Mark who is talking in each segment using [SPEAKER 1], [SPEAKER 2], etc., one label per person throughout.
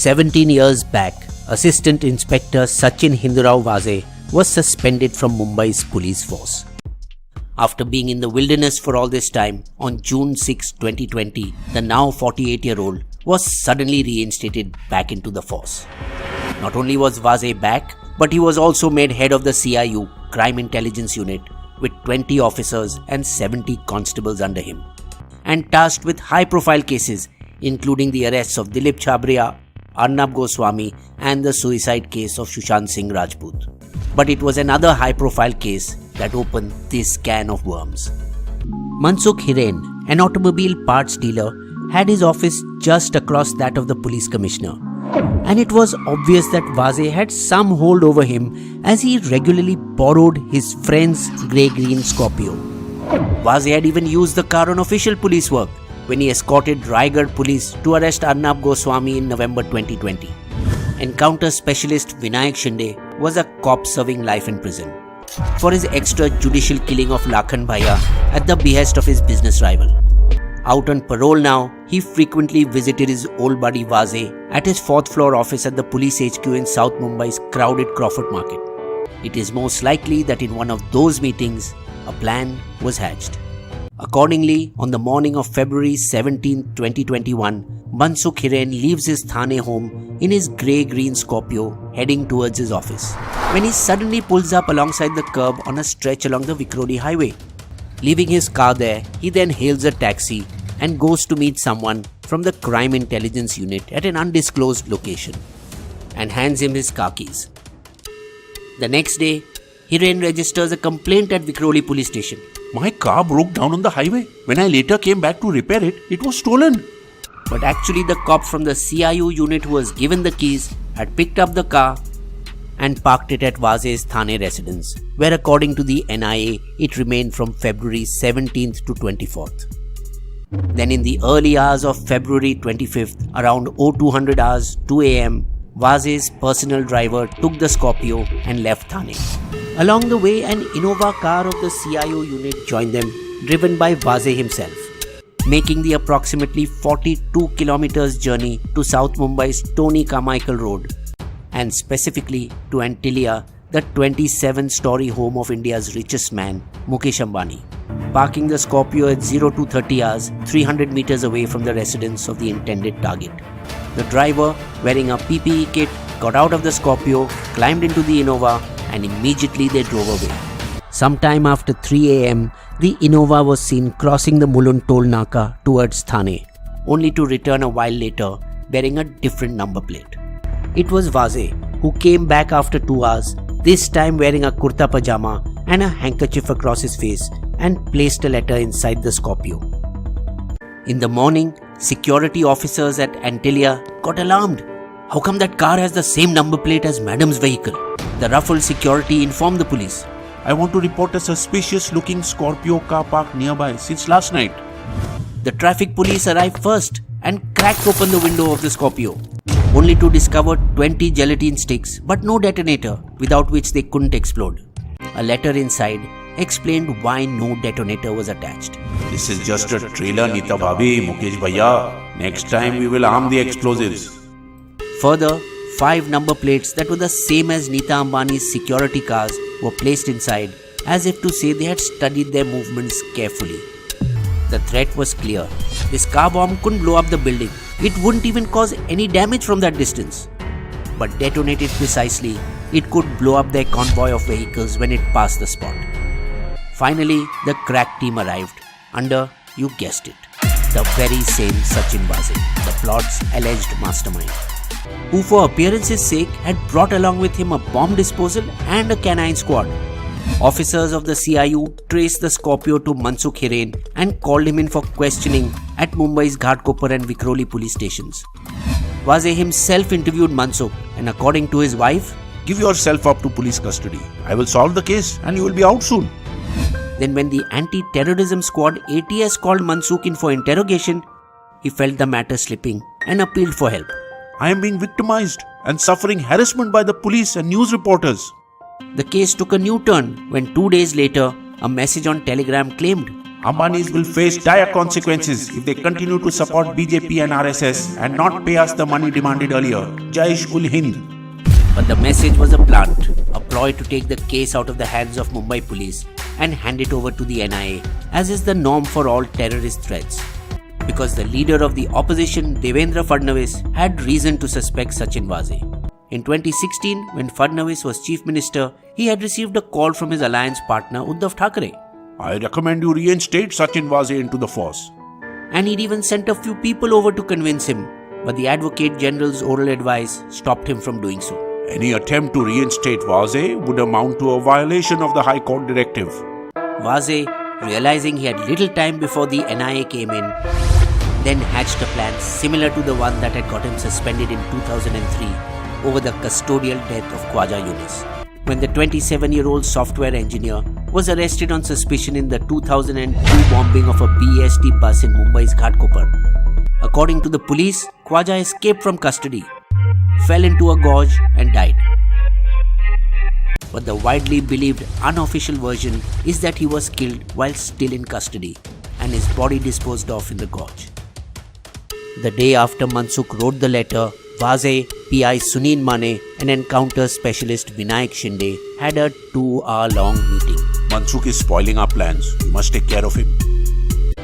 [SPEAKER 1] 17 years back, Assistant Inspector Sachin Hindurao Vaze was suspended from Mumbai's police force. After being in the wilderness for all this time, on June 6, 2020, the now 48-year-old was suddenly reinstated back into the force. Not only was Vaze back, but he was also made head of the CIU, Crime Intelligence Unit, with 20 officers and 70 constables under him, and tasked with high-profile cases including the arrests of Dilip Chhabria, Arnab Goswami and the suicide case of Sushant Singh Rajput. But it was another high-profile case that opened this can of worms. Mansukh Hiren, an automobile parts dealer, had his office just across that of the police commissioner. And it was obvious that Vaze had some hold over him as he regularly borrowed his friend's grey-green Scorpio. Vaze had even used the car on official police work when he escorted Raigad police to arrest Arnab Goswami in November 2020. Encounter specialist Vinayak Shinde was a cop serving life in prison for his extrajudicial killing of Lakhan Bhaiya at the behest of his business rival. Out on parole now, he frequently visited his old buddy Vaze at his 4th floor office at the police HQ in South Mumbai's crowded Crawford Market. It is most likely that in one of those meetings, a plan was hatched. Accordingly, on the morning of February 17, 2021, Mansukh Hiren leaves his Thane home in his grey-green Scorpio heading towards his office, when he suddenly pulls up alongside the curb on a stretch along the Vikhroli highway. Leaving his car there, he then hails a taxi and goes to meet someone from the Crime Intelligence Unit at an undisclosed location and hands him his car keys. The next day, Hiren registers a complaint at Vikhroli police station.
[SPEAKER 2] My car broke down on the highway. When I later came back to repair it, it was stolen.
[SPEAKER 1] But actually the cop from the CIU unit who was given the keys had picked up the car and parked it at Vaze's Thane residence, where according to the NIA, it remained from February 17th to 24th. Then in the early hours of February 25th, around 0200 hours, 2 am, Vaze's personal driver took the Scorpio and left Thane. Along the way, an Innova car of the CIO unit joined them, driven by Vaze himself, making the approximately 42 kilometers journey to South Mumbai's Tony Carmichael Road, and specifically to Antilia, the 27-story home of India's richest man, Mukesh Ambani, parking the Scorpio at 0230 hours, 300 meters away from the residence of the intended target. The driver, wearing a PPE kit, got out of the Scorpio, climbed into the Innova, and immediately they drove away. Sometime after 3 am, the Innova was seen crossing the Mulund toll naka towards Thane, only to return a while later bearing a different number plate. It was Vaze who came back after 2 hours, this time wearing a kurta pajama and a handkerchief across his face, and placed a letter inside the Scorpio. In the morning, security officers at Antilia got alarmed. How come that car has the same number plate as Madam's vehicle? The ruffled security informed the police.
[SPEAKER 2] I want to report a suspicious-looking Scorpio car parked nearby since last night.
[SPEAKER 1] The traffic police arrived first and cracked open the window of the Scorpio, only to discover 20 gelatine sticks but no detonator, without which they couldn't explode. A letter inside explained why no detonator was attached.
[SPEAKER 2] This is just a trailer, Nita Bhabhi, Mukesh Bhaiya. Next time we will arm the explosives.
[SPEAKER 1] Further, 5 number plates that were the same as Nita Ambani's security cars were placed inside, as if to say they had studied their movements carefully. The threat was clear. This car bomb couldn't blow up the building. It wouldn't even cause any damage from that distance. But detonated precisely, it could blow up their convoy of vehicles when it passed the spot. Finally, the crack team arrived under, you guessed it, the very same Sachin Vaze, the plot's alleged mastermind, who for appearance's sake had brought along with him a bomb disposal and a canine squad. Officers of the CIU traced the Scorpio to Mansukh Hiren and called him in for questioning at Mumbai's Ghatkopar and Vikhroli police stations. Vaze himself interviewed Mansukh, and according to his wife,
[SPEAKER 2] Give yourself up to police custody. I will solve the case and you will be out soon.
[SPEAKER 1] Then when the anti-terrorism squad ATS called Mansukh in for interrogation, he felt the matter slipping and appealed for help.
[SPEAKER 2] I am being victimized and suffering harassment by the police and news reporters.
[SPEAKER 1] The case took a new turn when 2 days later, a message on Telegram claimed,
[SPEAKER 2] Ambanis will face dire consequences if they continue to support BJP and RSS and not pay us the money demanded earlier. Jai ul Hind.
[SPEAKER 1] But the message was a plant, a ploy to take the case out of the hands of Mumbai police and hand it over to the NIA, as is the norm for all terrorist threats. Because the leader of the opposition, Devendra Fadnavis, had reason to suspect Sachin Vaze. In 2016, when Fadnavis was Chief Minister, he had received a call from his alliance partner Uddhav Thackeray.
[SPEAKER 2] I recommend you reinstate Sachin Vaze into the force.
[SPEAKER 1] And he'd even sent a few people over to convince him, but the Advocate General's oral advice stopped him from doing so.
[SPEAKER 2] Any attempt to reinstate Vaze would amount to a violation of the High Court directive.
[SPEAKER 1] Vaze, realizing he had little time before the NIA came in, then hatched a plan similar to the one that had got him suspended in 2003 over the custodial death of Khwaja Yunus, when the 27-year-old software engineer was arrested on suspicion in the 2002 bombing of a BEST bus in Mumbai's Ghatkopar. According to the police, Khwaja escaped from custody, fell into a gorge and died. But the widely believed unofficial version is that he was killed while still in custody and his body disposed of in the gorge. The day after Mansukh wrote the letter, Vaze, PI Sunil Mane and encounter specialist Vinayak Shinde had a 2-hour-long meeting.
[SPEAKER 2] Mansukh is spoiling our plans. We must take care of him.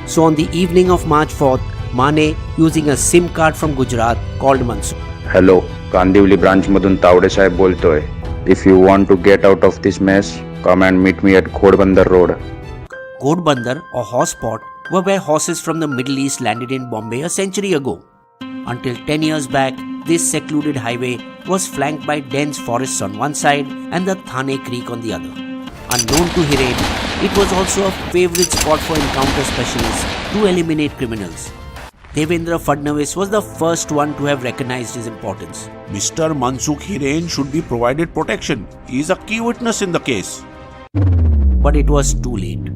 [SPEAKER 1] So on the evening of March 4th, Mane, using a SIM card from Gujarat, called Mansukh.
[SPEAKER 3] Hello, Kandivali ब्रांचमधून तावडे साहेब बोलतोय. If you want to get out of this mess, come and meet me at Ghodbandar Road.
[SPEAKER 1] Ghodbandar, or horse pot, were where horses from the Middle East landed in Bombay a century ago. Until 10 years back, this secluded highway was flanked by dense forests on one side and the Thane Creek on the other. Unknown to Hiren, it was also a favorite spot for encounter specialists to eliminate criminals. Devendra Fadnavis was the first one to have recognized his importance.
[SPEAKER 2] Mr. Mansukh Hiren should be provided protection. He is a key witness in the case.
[SPEAKER 1] But it was too late.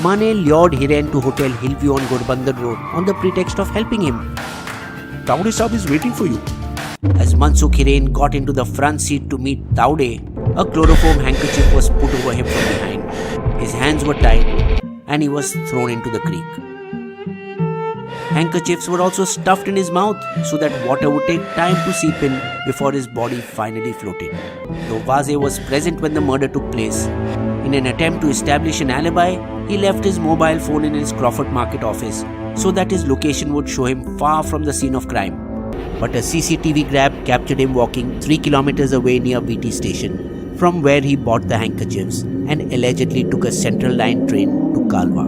[SPEAKER 1] Mane lured Hiren to Hotel Hillview on Ghodbandar Road on the pretext of helping him.
[SPEAKER 2] Taude Saab is waiting for you.
[SPEAKER 1] As Mansukh Hiren got into the front seat to meet Taude, a chloroform handkerchief was put over him from behind. His hands were tied and he was thrown into the creek. Handkerchiefs were also stuffed in his mouth so that water would take time to seep in before his body finally floated. Though Vaze was present when the murder took place, in an attempt to establish an alibi, he left his mobile phone in his Crawford Market office so that his location would show him far from the scene of crime. But a CCTV grab captured him walking 3 kilometers away near BT station, from where he bought the handkerchiefs and allegedly took a Central Line train to Kalwa.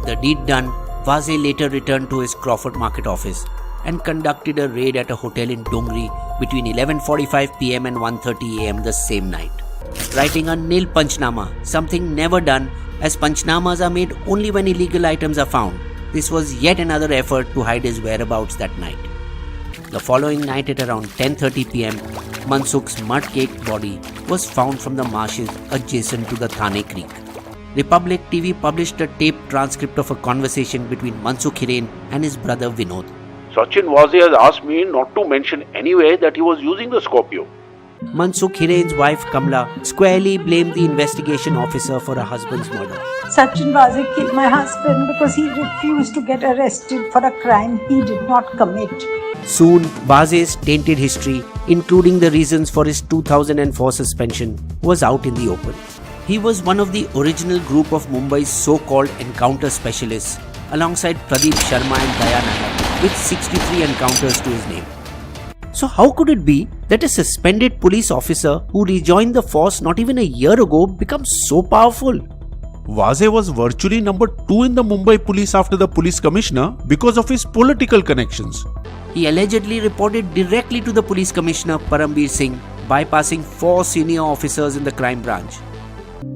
[SPEAKER 1] The deed done, Vaze later returned to his Crawford Market office and conducted a raid at a hotel in Dongri between 11:45 pm and 1:30 am the same night, writing a nil panchnama, something never done as panchnamas are made only when illegal items are found. This was yet another effort to hide his whereabouts that night. The following night at around 10:30 pm, Mansukh's mud-caked body was found from the marshes adjacent to the Thane Creek. Republic TV published a taped transcript of a conversation between Mansukh Hiren and his brother Vinod.
[SPEAKER 2] Sachin Vaze has asked me not to mention anywhere that he was using the Scorpio.
[SPEAKER 1] Mansukh Hiren's wife Kamla squarely blamed the investigation officer for her husband's murder.
[SPEAKER 4] Sachin Vaze killed my husband because he refused to get arrested for a crime he did not commit.
[SPEAKER 1] Soon, Vaze's tainted history, including the reasons for his 2004 suspension, was out in the open. He was one of the original group of Mumbai's so-called encounter specialists, alongside Pradeep Sharma and Daya Nayak, with 63 encounters to his name. So how could it be that a suspended police officer who rejoined the force not even a year ago becomes so powerful?
[SPEAKER 2] Vaze was virtually number 2 in the Mumbai police after the police commissioner because of his political connections.
[SPEAKER 1] He allegedly reported directly to the police commissioner Parambir Singh, bypassing 4 senior officers in the crime branch,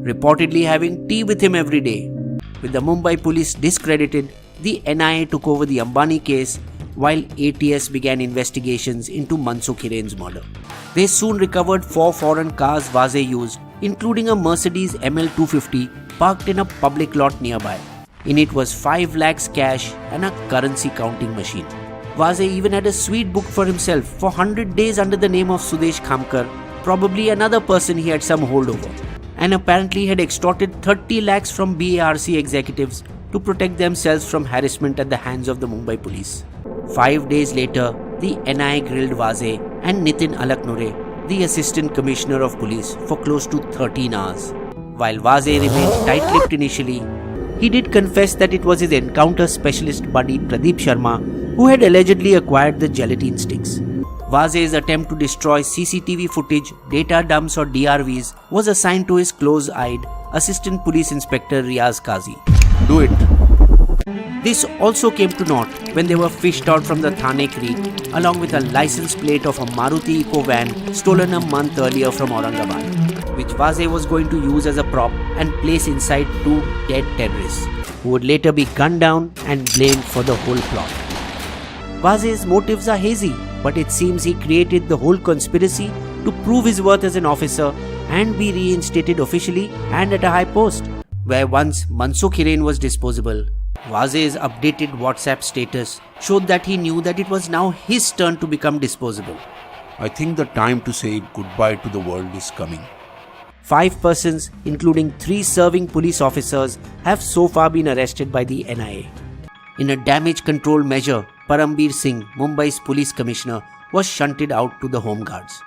[SPEAKER 1] reportedly having tea with him every day. With the Mumbai police discredited, the NIA took over the Ambani case while ATS began investigations into Mansukh Hiren's murder. They soon recovered 4 foreign cars Vaze used, including a Mercedes ML 250 parked in a public lot nearby. In it was 5 lakhs cash and a currency counting machine. Vaze even had a sweet book for himself for 100 days under the name of Sudesh Khamkar, probably another person he had some hold over. and apparently had extorted 30 lakhs from BARC executives to protect themselves from harassment at the hands of the Mumbai police. 5 days later, the NIA grilled Vaze and Nitin Alaknure, the Assistant Commissioner of Police, for close to 13 hours. While Vaze remained tight-lipped initially, he did confess that it was his encounter specialist buddy Pradeep Sharma who had allegedly acquired the gelatine sticks. Vaze's attempt to destroy CCTV footage, data dumps or DRVs was assigned to his close-eyed Assistant Police Inspector Riaz Qazi.
[SPEAKER 2] Do it.
[SPEAKER 1] This also came to naught when they were fished out from the Thane Creek along with a license plate of a Maruti Eco van stolen a month earlier from Aurangabad, which Vaze was going to use as a prop and place inside 2 dead terrorists, who would later be gunned down and blamed for the whole plot. Vaze's motives are hazy, but it seems he created the whole conspiracy to prove his worth as an officer and be reinstated officially and at a high post, where once Mansukh Hiren was disposable. Vaze's updated WhatsApp status showed that he knew that it was now his turn to become disposable.
[SPEAKER 2] I think the time to say goodbye to the world is coming.
[SPEAKER 1] 5 persons, including 3 serving police officers, have so far been arrested by the NIA. In a damage control measure, Parambir Singh, Mumbai's police commissioner, was shunted out to the Home Guards,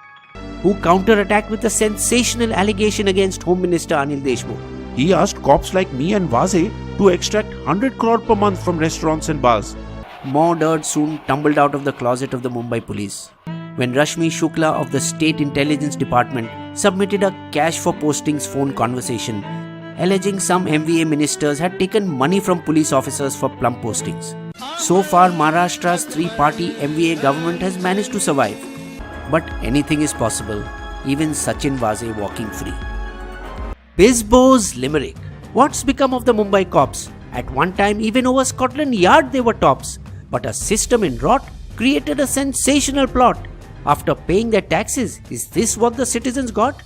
[SPEAKER 1] who counter-attacked with a sensational allegation against Home Minister Anil Deshmukh.
[SPEAKER 2] He asked cops like me and Vaze to extract 100 crore per month from restaurants and bars.
[SPEAKER 1] More dirt soon tumbled out of the closet of the Mumbai police, when Rashmi Shukla of the State Intelligence Department submitted a cash for postings phone conversation alleging some MVA ministers had taken money from police officers for plump postings. So far, Maharashtra's 3-party MVA government has managed to survive. But anything is possible, even Sachin Vaze walking free. Bisbo's limerick. What's become of the Mumbai cops? At one time, even over Scotland Yard they were tops. But a system in rot created a sensational plot. After paying their taxes, is this what the citizens got?